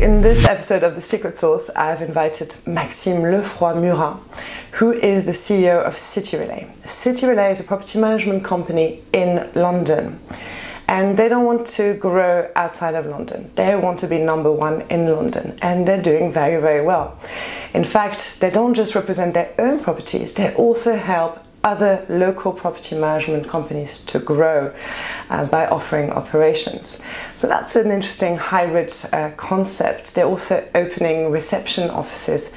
in this episode of The Secret Sauce, I've invited Maxime Leufroy-Murat, who is the CEO of City Relay. City Relay is a property management company in London, and they don't want to grow outside of London. They want to be number one in London, and they're doing very, very well. In fact, they don't just represent their own properties, they also help other local property management companies to grow by offering operations. So that's an interesting hybrid concept. They're also opening reception offices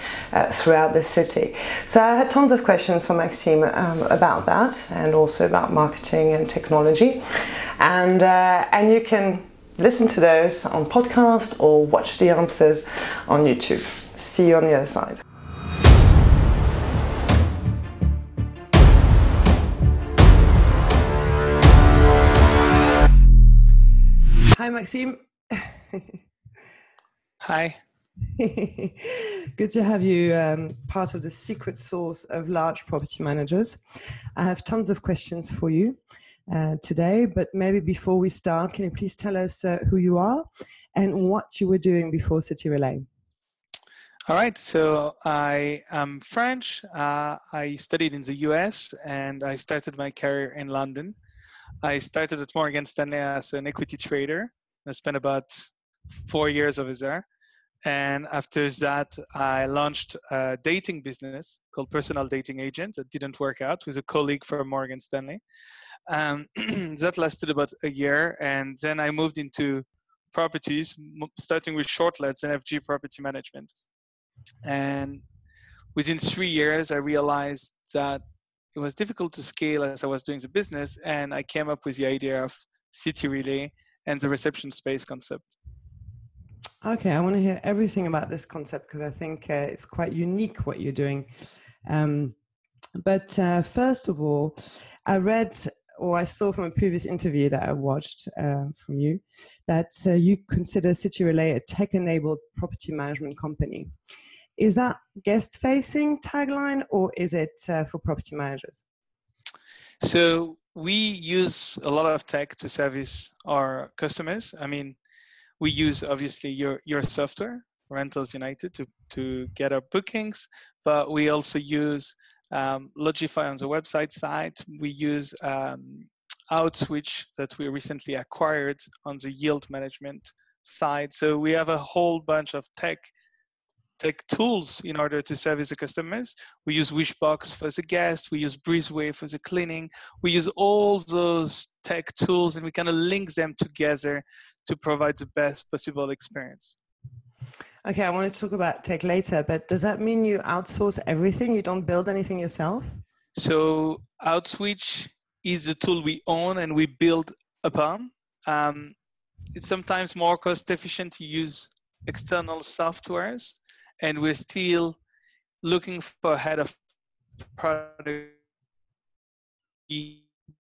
throughout the city. So I had tons of questions for Maxime about that, and also about marketing and technology. And you can listen to those on podcast or watch the answers on YouTube. See you on the other side. Hi, Maxime. Hi. Good to have you part of the secret sauce of large property managers. I have tons of questions for you today, but maybe before we start, can you please tell us who you are and what you were doing before City Relay? All right, so I am French. I studied in the US and I started my career in London. I started at Morgan Stanley as an equity trader. I spent about 4 years over there. And after that, I launched a dating business called Personal Dating Agent. That didn't work out with a colleague from Morgan Stanley. That lasted about a year. And then I moved into properties, starting with shortlets and FG property management. And within 3 years, I realized that it was difficult to scale as I was doing the business, and I came up with the idea of City Relay and the reception space concept. Okay, I want to hear everything about this concept because I think it's quite unique what you're doing. But first of all, I read, or I saw from a previous interview that I watched from you, that you consider City Relay a tech-enabled property management company. Is that guest-facing tagline, or is it for property managers? So we use a lot of tech to service our customers. I mean, we use obviously your software, Rentals United, to get our bookings, but we also use Logify on the website side. We use Outswitch that we recently acquired on the yield management side. So we have a whole bunch of tech tools in order to service the customers. We use Wishbox for the guest, we use Breezeway for the cleaning. We use all those tech tools and we kind of link them together to provide the best possible experience. Okay, I want to talk about tech later, but does that mean you outsource everything? You don't build anything yourself? So Outswitch is a tool we own and we build upon. It's sometimes more cost efficient to use external softwares, and we're still looking for a head of product.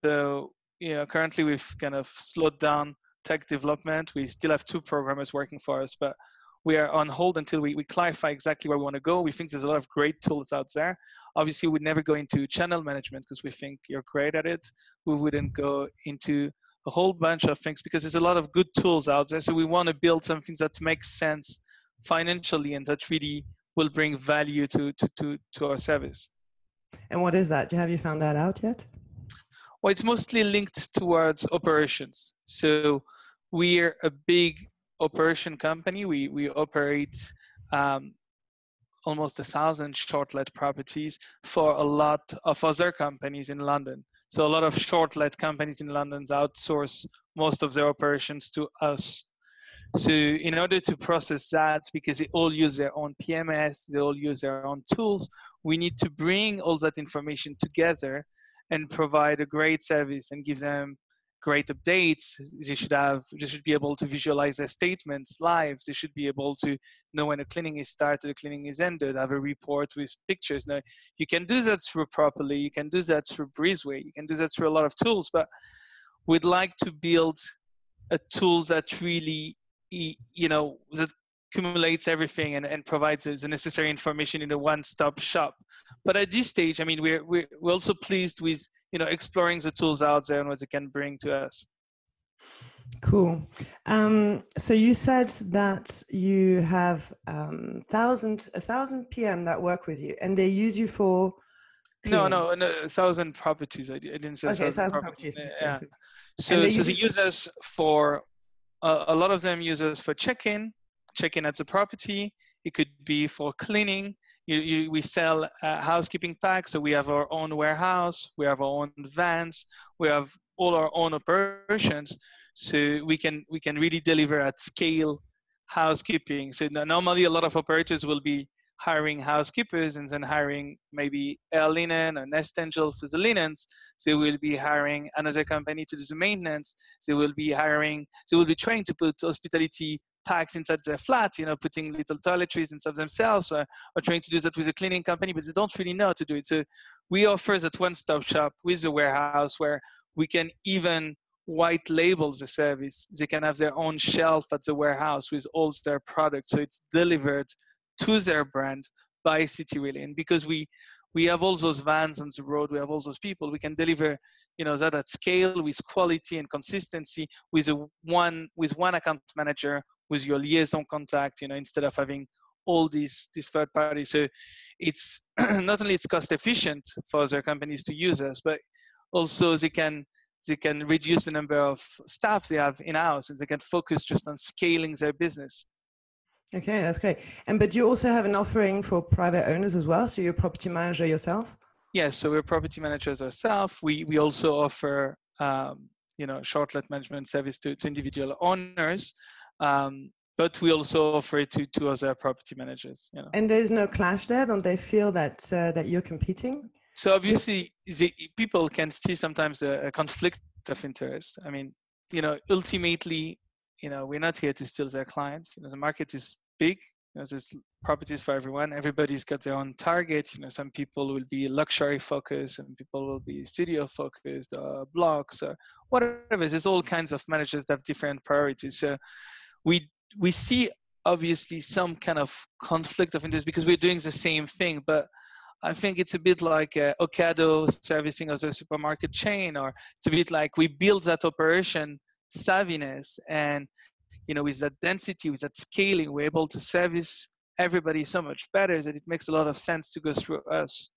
So, currently we've kind of slowed down tech development. We still have 2 programmers working for us, but we are on hold until we clarify exactly where we want to go. We think there's a lot of great tools out there. Obviously, we'd never go into channel management because we think you're great at it. We wouldn't go into a whole bunch of things because there's a lot of good tools out there. So we want to build something that makes sense financially and that really will bring value to our service. And what is that? Have you found that out yet? Well, it's mostly linked towards operations. So we're a big operation company. We operate almost 1,000 short-let properties for a lot of other companies in London. So a lot of short-let companies in London outsource most of their operations to us. So in order to process that, because they all use their own PMS, they all use their own tools, we need to bring all that information together and provide a great service and give them great updates. They should be able to visualize their statements live. They should be able to know when a cleaning is started, a cleaning is ended, have a report with pictures. Now, you can do that through Properly, you can do that through Breezeway, you can do that through a lot of tools, but we'd like to build a tool that really, that accumulates everything and provides the necessary information in a one-stop shop. But at this stage, I mean, we're also pleased with exploring the tools out there and what they can bring to us. Cool. So you said that you have 1,000 PM that work with you, and they use you for cleaning. No, 1,000 properties. I didn't say Okay, 1,000 1,000 properties. properties. Yeah. And they So use they you for, use us for a lot of them use us for check-in at the property. It could be for cleaning. We sell housekeeping packs, so we have our own warehouse, we have our own vans, we have all our own operations, so we can really deliver at scale housekeeping. So normally a lot of operators will be hiring housekeepers and then hiring maybe air linen or nest angel for the linens. They will be hiring another company to do the maintenance. They will be trying to put hospitality packs inside their flat, putting little toiletries inside themselves, or trying to do that with a cleaning company, but they don't really know how to do it. So we offer that one-stop shop with the warehouse where we can even white label the service. They can have their own shelf at the warehouse with all their products. So it's delivered to their brand by City Relay. And because we have all those vans on the road, we have all those people, we can deliver that at scale with quality and consistency with one account manager, with your liaison contact, instead of having all these third parties. So it's not only it's cost efficient for other companies to use us, but also they can reduce the number of staff they have in-house, and they can focus just on scaling their business. Okay, that's great. But you also have an offering for private owners as well. So you're a property manager yourself? Yes, so we're property managers ourselves. We also offer short-let management service to individual owners, but we also offer it to other property managers. And there's no clash there? Don't they feel that that you're competing? So obviously, people can see sometimes a conflict of interest. I mean, ultimately, we're not here to steal their clients. The market is big. There's properties for everyone. Everybody's got their own target. Some people will be luxury focused, some people will be studio focused, blocks, or whatever. There's all kinds of managers that have different priorities. So we see obviously some kind of conflict of interest because we're doing the same thing, but I think it's a bit like Ocado servicing as a supermarket chain, or it's a bit like we build that operation savviness, and with that density, with that scaling, we're able to service everybody so much better that it makes a lot of sense to go through us.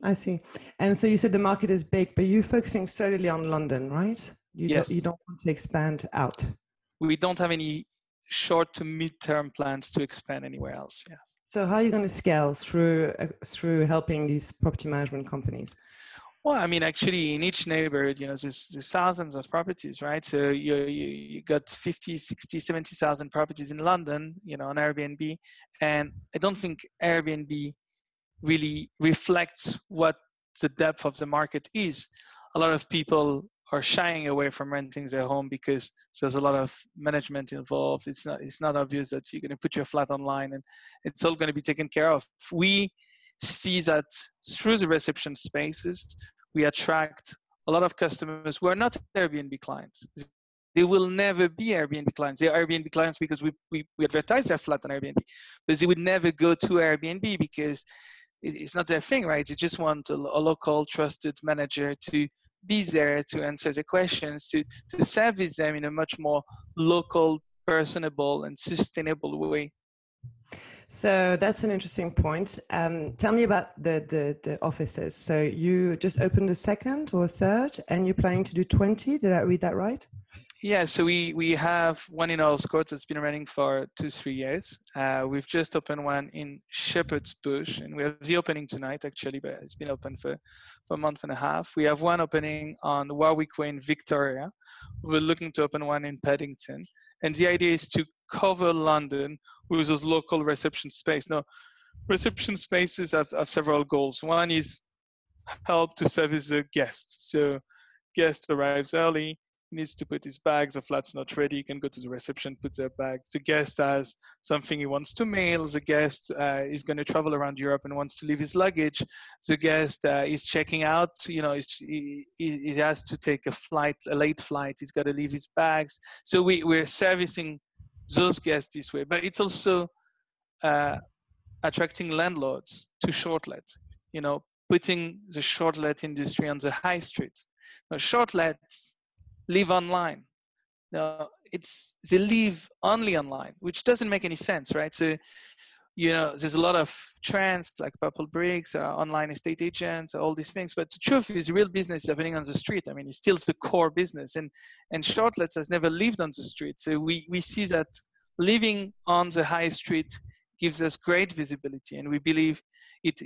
I see. And so you said the market is big, but you're focusing solely on London, right? Yes. You don't want to expand out. We don't have any short to mid-term plans to expand anywhere else. Yes. So how are you going to scale through helping these property management companies? Well, I mean, actually, in each neighborhood, there's thousands of properties, right? So you got 50, 60, 70,000 properties in London, on Airbnb. And I don't think Airbnb really reflects what the depth of the market is. A lot of people are shying away from renting their home because there's a lot of management involved. It's not obvious that you're going to put your flat online and it's all going to be taken care of. We see that through the reception spaces, we attract a lot of customers who are not Airbnb clients. They will never be Airbnb clients. They are Airbnb clients because we advertise their flat on Airbnb, but they would never go to Airbnb because it's not their thing, right? They just want a local trusted manager to be there to answer the questions, to service them in a much more local, personable, and sustainable way. So that's an interesting point. Tell me about the offices. So you just opened a second or a third, and you're planning to do 20. Did I read that right? Yeah, so we have one in Earl's Court that's been running for 2-3 years. We've just opened one in Shepherd's Bush, and we have the opening tonight, actually, but it's been open for a month and a half. We have one opening on Warwick Way in Victoria. We're looking to open one in Paddington. And the idea is to cover London with those local reception space. Now, reception spaces have several goals. One is help to service the guests. So guest arrives early, needs to put his bags, the flat's not ready, he can go to the reception, put their bags. The guest has something he wants to mail. The guest is going to travel around Europe and wants to leave his luggage. The guest is checking out, he has to take a late flight, he's got to leave his bags. So we're servicing those guests this way, but it's also attracting landlords to short-let, putting the short-let industry on the high street. Now, short-lets live online. No, they live only online, which doesn't make any sense, right? So, there's a lot of trends like purple bricks, online estate agents, all these things. But the truth is, real business is happening on the street. I mean, it's still the core business, and shortlets has never lived on the street. So we see that living on the high street gives us great visibility, and we believe it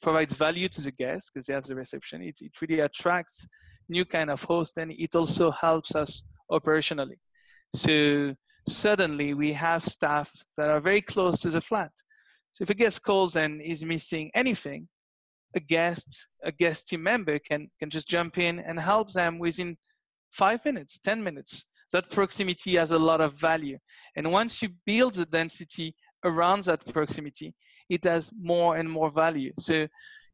provides value to the guests because they have the reception. It really attracts new kind of host, and it also helps us operationally. So suddenly we have staff that are very close to the flat. So if a guest calls and is missing anything, a guest team member can just jump in and help them within 5 minutes, 10 minutes. That proximity has a lot of value. And once you build the density around that proximity, it has more and more value. So,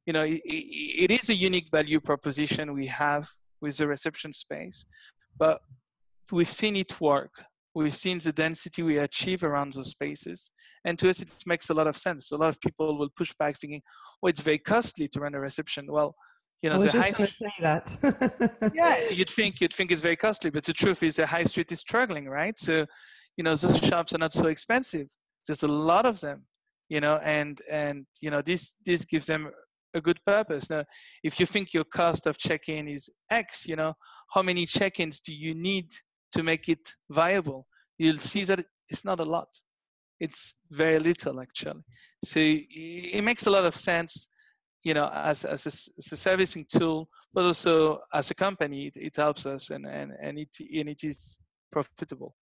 it is a unique value proposition we have with the reception space, but we've seen it work. We've seen the density we achieve around those spaces. And to us, it makes a lot of sense. A lot of people will push back thinking, oh, it's very costly to run a reception. Well, I was just going to say that. Yeah, so you'd think it's very costly, but the truth is the high street is struggling, right? So, those shops are not so expensive. There's a lot of them, and this gives them a good purpose. Now, if you think your cost of check-in is X, how many check-ins do you need to make it viable? You'll see that it's not a lot. It's very little, actually. So it makes a lot of sense, as a servicing tool, but also as a company, it helps us, and it is profitable.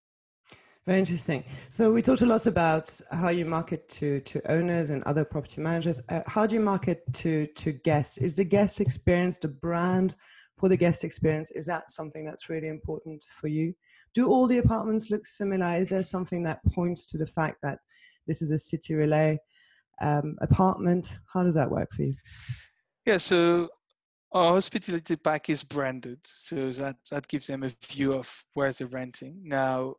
Very interesting. So we talked a lot about how you market to owners and other property managers. How do you market to guests? Is the guest experience, the brand for the guest experience, is that something that's really important for you? Do all the apartments look similar? Is there something that points to the fact that this is a City Relay apartment? How does that work for you? Yeah, so our hospitality pack is branded, so that gives them a view of where they're renting. Now,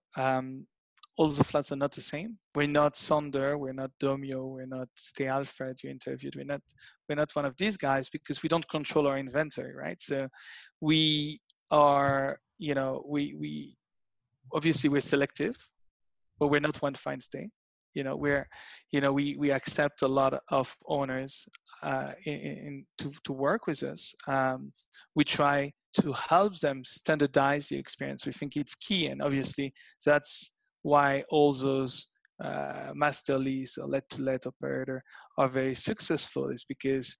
all the flats are not the same. We're not Sonder, we're not Domio, we're not Stay Alfred you interviewed. We're not one of these guys because we don't control our inventory, right? So we are, we obviously we're selective, but we're not one fine stay. We accept a lot of owners to work with us. We try to help them standardize the experience. We think it's key, and obviously that's why all those master lease or let operator are very successful, is because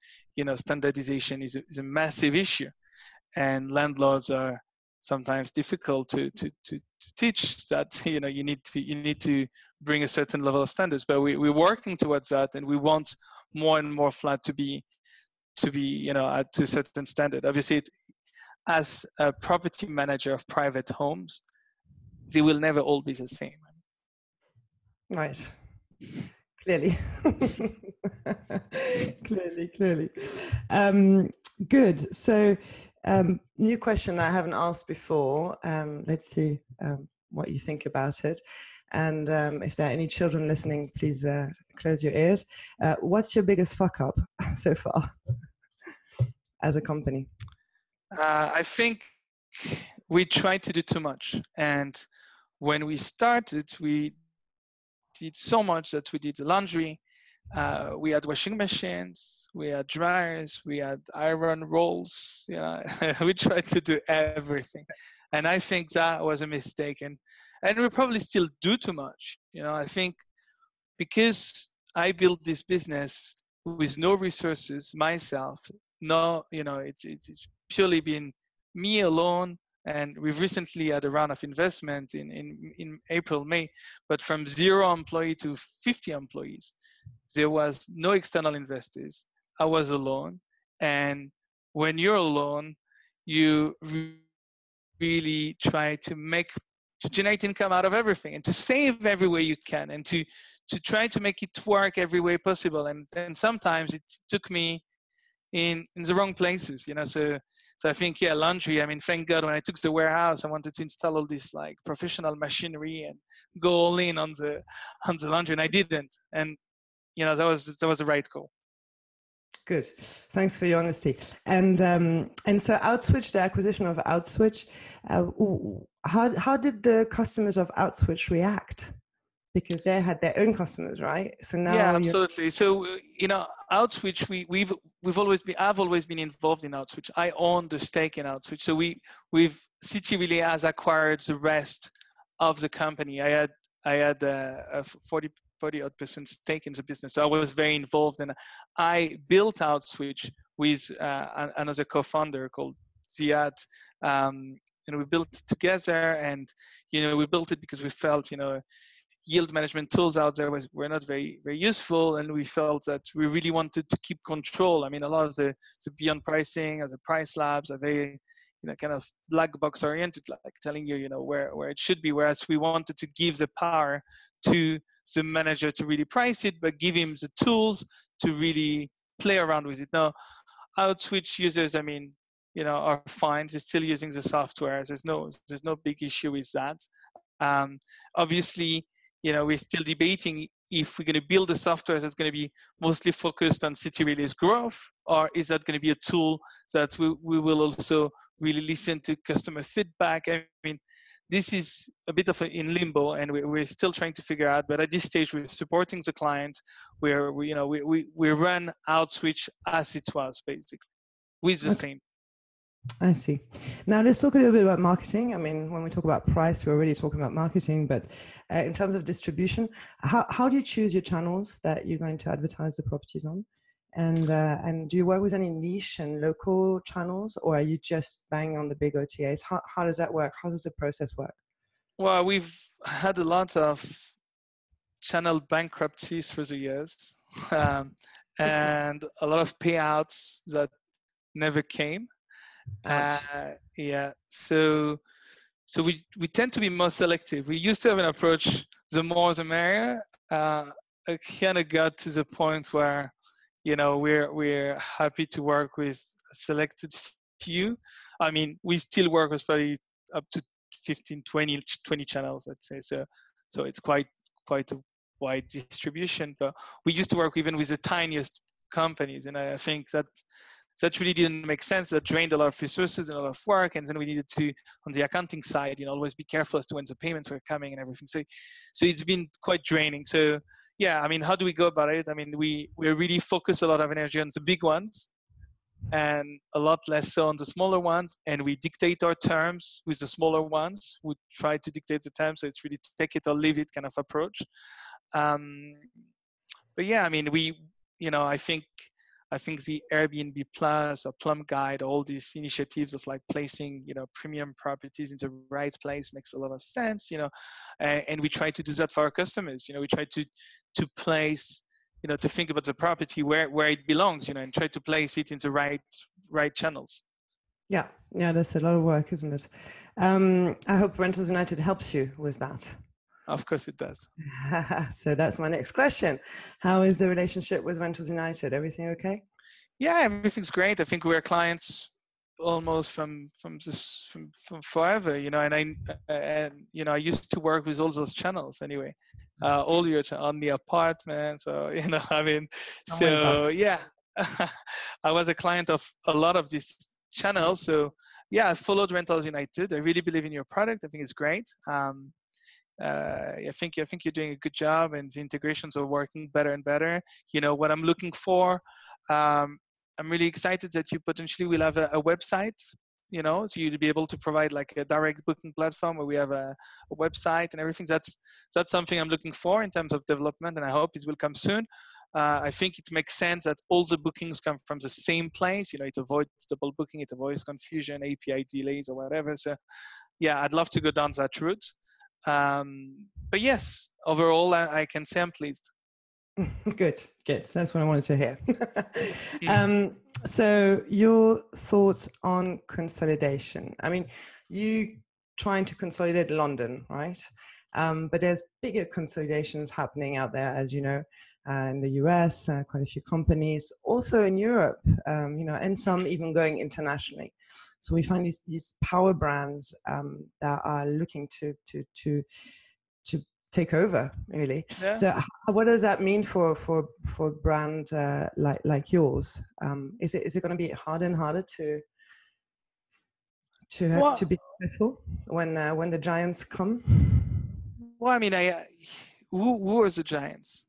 standardization is a massive issue, and landlords are sometimes difficult to teach that. You need to bring a certain level of standards, but we're working towards that, and we want more and more flat to be at to a certain standard. Obviously, as a property manager of private homes, they will never all be the same. Right. Clearly. Clearly. Good. So, new question I haven't asked before. Let's see what you think about it. And if there are any children listening, please close your ears. What's your biggest fuck up so far as a company? I think we tried to do too much. And when we started, we did so much that we did the laundry. We had washing machines, we had dryers, we had iron rolls. We tried to do everything. And I think that was a mistake. And we probably still do too much. I think because I built this business with no resources myself, it's purely been me alone. And we've recently had a round of investment in April, May, but from 0 employee to 50 employees. There was no external investors. I was alone. And when you're alone, you really try to generate income out of everything and to save every way you can and to try to make it work every way possible. And sometimes it took me in the wrong places, So I think, laundry, thank God when I took the warehouse, I wanted to install all this like professional machinery and go all in on the laundry, and I didn't. And, that was the right call. Good. Thanks for your honesty. And so Outswitch, the acquisition of Outswitch, how did the customers of Outswitch react? Because they had their own customers, right? So now yeah, absolutely. So Outswitch, I've always been involved in Outswitch. I own the stake in Outswitch. So we've City Relay has acquired the rest of the company. I had a 40-odd% stake in the business. So I was very involved, and I built Outswitch with another co-founder called Ziad. And we built it together, and we built it because we felt yield management tools out there were not very, very useful, and we felt that we really wanted to keep control. I mean, a lot of the beyond pricing or the price labs are very kind of black box oriented, like telling you where it should be, whereas we wanted to give the power to the manager to really price it, but give him the tools to really play around with it. Now, Outswitch users, are fine. They're still using the software. There's no big issue with that. Obviously, we're still debating if we're going to build a software that's going to be mostly focused on City Relay's growth, or is that going to be a tool that we will also really listen to customer feedback. I mean, this is a bit of in limbo, and we're still trying to figure out. But at this stage, we're supporting the client, where we run Outswitch as it was, basically, with the same. I see. Now let's talk a little bit about marketing. I mean, when we talk about price, we're already talking about marketing, but in terms of distribution, how do you choose your channels that you're going to advertise the properties on? And do you work with any niche and local channels, or are you just banging on the big OTAs? How does that work? How does the process work? Well, we've had a lot of channel bankruptcies through the years, and a lot of payouts that never came. Yeah, so we tend to be more selective. We used to have an approach, the more the merrier. It kind of got to the point where we're happy to work with a selected few. I mean, we still work with probably up to 15, 20 channels, let's say. So it's quite a wide distribution. But we used to work even with the tiniest companies, and I think that really didn't make sense. That drained a lot of resources and a lot of work, and then we needed to, on the accounting side, always be careful as to when the payments were coming and everything. So it's been quite draining. So yeah, I mean, how do we go about it? I mean, we really focus a lot of energy on the big ones, and a lot less so on the smaller ones. And we dictate our terms with the smaller ones. We try to dictate the terms, so it's really take it or leave it kind of approach. But yeah, I mean, I think the Airbnb Plus or Plum Guide, all these initiatives of like placing, premium properties in the right place makes a lot of sense, and we try to do that for our customers. We try to place, to think about the property where it belongs, and try to place it in the right channels. Yeah, that's a lot of work, isn't it? I hope Rentals United helps you with that. Of course it does. So that's my next question. How is the relationship with Rentals United? Everything okay? Yeah, everything's great. I think we're clients almost from forever, and I used to work with all those channels anyway. All your on the apartments, or I mean, so yeah, I was a client of a lot of these channels. So yeah, I followed Rentals United. I really believe in your product. I think it's great. I think you're doing a good job, and the integrations are working better and better. What I'm looking for, I'm really excited that you potentially will have a website, so you'll be able to provide like a direct booking platform where we have a website and everything. That's something I'm looking for in terms of development, and I hope it will come soon. I think it makes sense that all the bookings come from the same place. It avoids double booking, it avoids confusion, API delays or whatever. So yeah, I'd love to go down that route. But yes, overall, I can say I'm pleased. Good. That's what I wanted to hear. So your thoughts on consolidation. I mean, you trying to consolidate London, right? But there's bigger consolidations happening out there, as you know, in the US, quite a few companies, also in Europe, and some even going internationally. So we find these power brands that are looking to take over, really. Yeah. So what does that mean for brand like yours? Is it going to be harder and harder to be successful when the giants come? Well, I mean, who are the giants?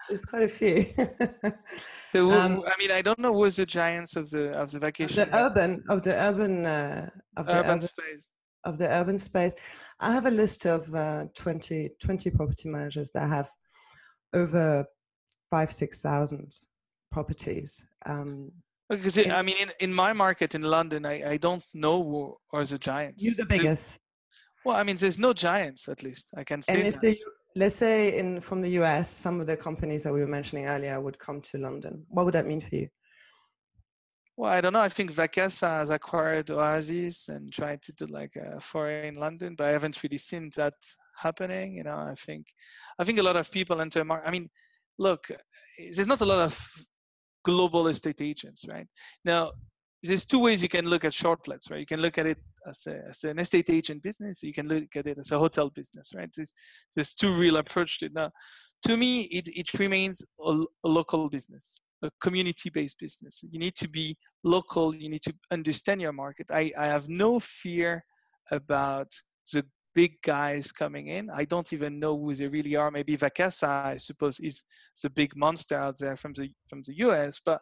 There's quite a few. So I mean, I don't know who's the giants of the vacation. Of the urban space. I have a list of 20 property managers that have over 5,000-6,000 properties. Because I mean, in my market in London, I don't know who are the giants. You're the biggest. Well, I mean, there's no giants, at least I can say that. Let's say from the US, some of the companies that we were mentioning earlier would come to London. What would that mean for you? Well, I don't know. I think Vacasa has acquired Oasis and tried to do like a foray in London, but I haven't really seen that happening. You know, I think a lot of people enter market. I mean, look, there's not a lot of global estate agents, right? Now, there's two ways you can look at shortlets, right? You can look at it as an estate agent business. You can look at it as a hotel business, right? There's two real approaches to it. Now, to me, it remains a local business, a community-based business. You need to be local. You need to understand your market. I have no fear about the big guys coming in. I don't even know who they really are. Maybe Vacasa, I suppose, is the big monster out there from the US, but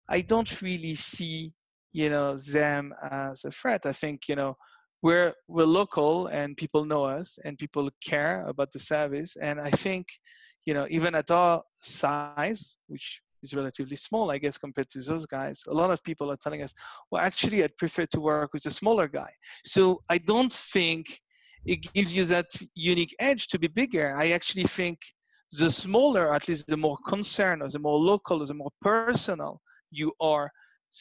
I don't really see, you know, them as a threat. I think, you know, we're local and people know us and people care about the service. And I think, you know, even at our size, which is relatively small, I guess, compared to those guys, a lot of people are telling us, well, actually, I'd prefer to work with a smaller guy. So I don't think it gives you that unique edge to be bigger. I actually think the smaller, at least the more concerned or the more local or the more personal you are,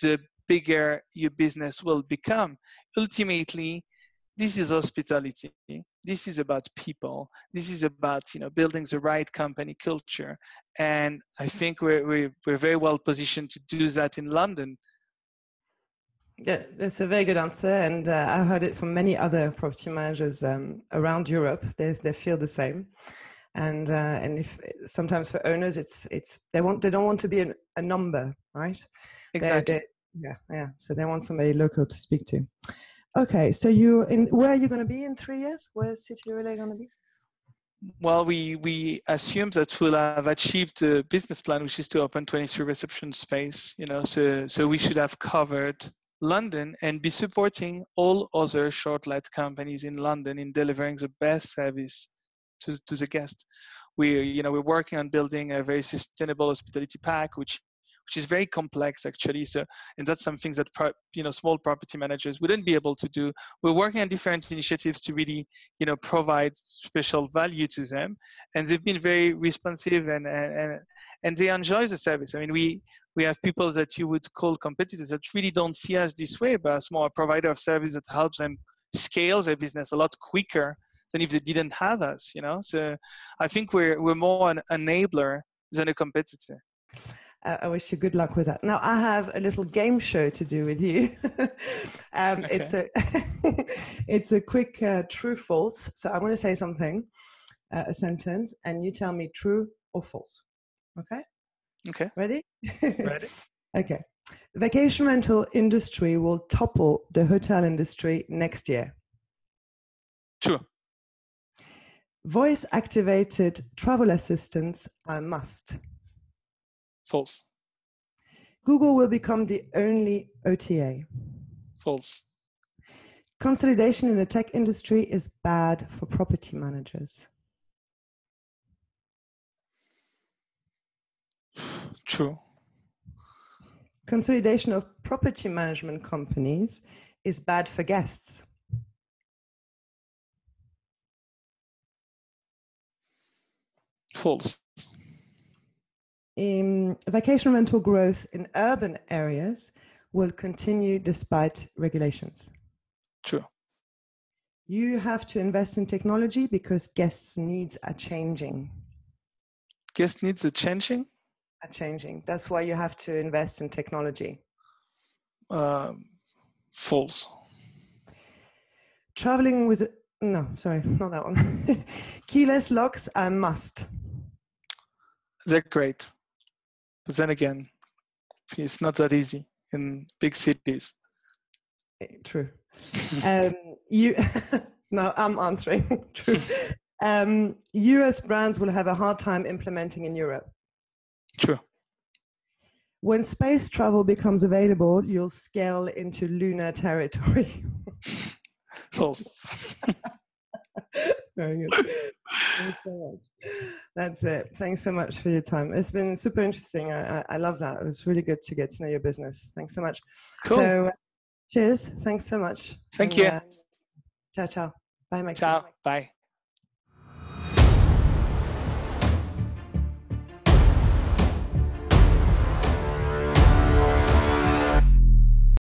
the bigger your business will become. Ultimately, this is hospitality. This is about people. This is about, you know, building the right company culture. And I think we're very well positioned to do that in London. Yeah, that's a very good answer, and I heard it from many other property managers around Europe. They feel the same, and if sometimes for owners, they don't want to be a number, right? Exactly. Yeah. So they want somebody local to speak to. Okay, so where are you going to be in 3 years? Where's City Relay going to be? Well, we assume that we'll have achieved the business plan, which is to open 23 reception space. You know, so we should have covered London and be supporting all other short-let companies in London in delivering the best service to the guest. We're working on building a very sustainable hospitality pack, which is very complex actually. So, and that's something that small property managers wouldn't be able to do. We're working on different initiatives to really, you know, provide special value to them, and they've been very responsive and they enjoy the service. I mean, we have people that you would call competitors that really don't see us this way, but as more a provider of service that helps them scale their business a lot quicker than if they didn't have us, you know. So I think we're more an enabler than a competitor. I wish you good luck with that. Now, I have a little game show to do with you. Okay. It's a quick true false. So I'm going to say something, a sentence, and you tell me true or false. Okay? Okay. Ready? Ready. Okay. The vacation rental industry will topple the hotel industry next year. True. Voice-activated travel assistants are a must. False. Google will become the only OTA. False. Consolidation in the tech industry is bad for property managers. True. Consolidation of property management companies is bad for guests. False. Vacation rental growth in urban areas will continue despite regulations. True. You have to invest in technology because guests' needs are changing. Guest needs are changing? Are changing. That's why you have to invest in technology. False. Traveling with No, sorry, not that one. Keyless locks are must. They're great. But then again, it's not that easy in big cities. True. You no, I'm answering. True. US brands will have a hard time implementing in Europe. True. When space travel becomes available, you'll scale into lunar territory. False. Very good. Thanks so much. That's it. Thanks so much for your time. It's been super interesting. I love that. It was really good to get to know your business. Thanks so much. Cool. So, cheers. Thanks so much. Thank you. Ciao, ciao. Bye, Maxime. Ciao. Bye.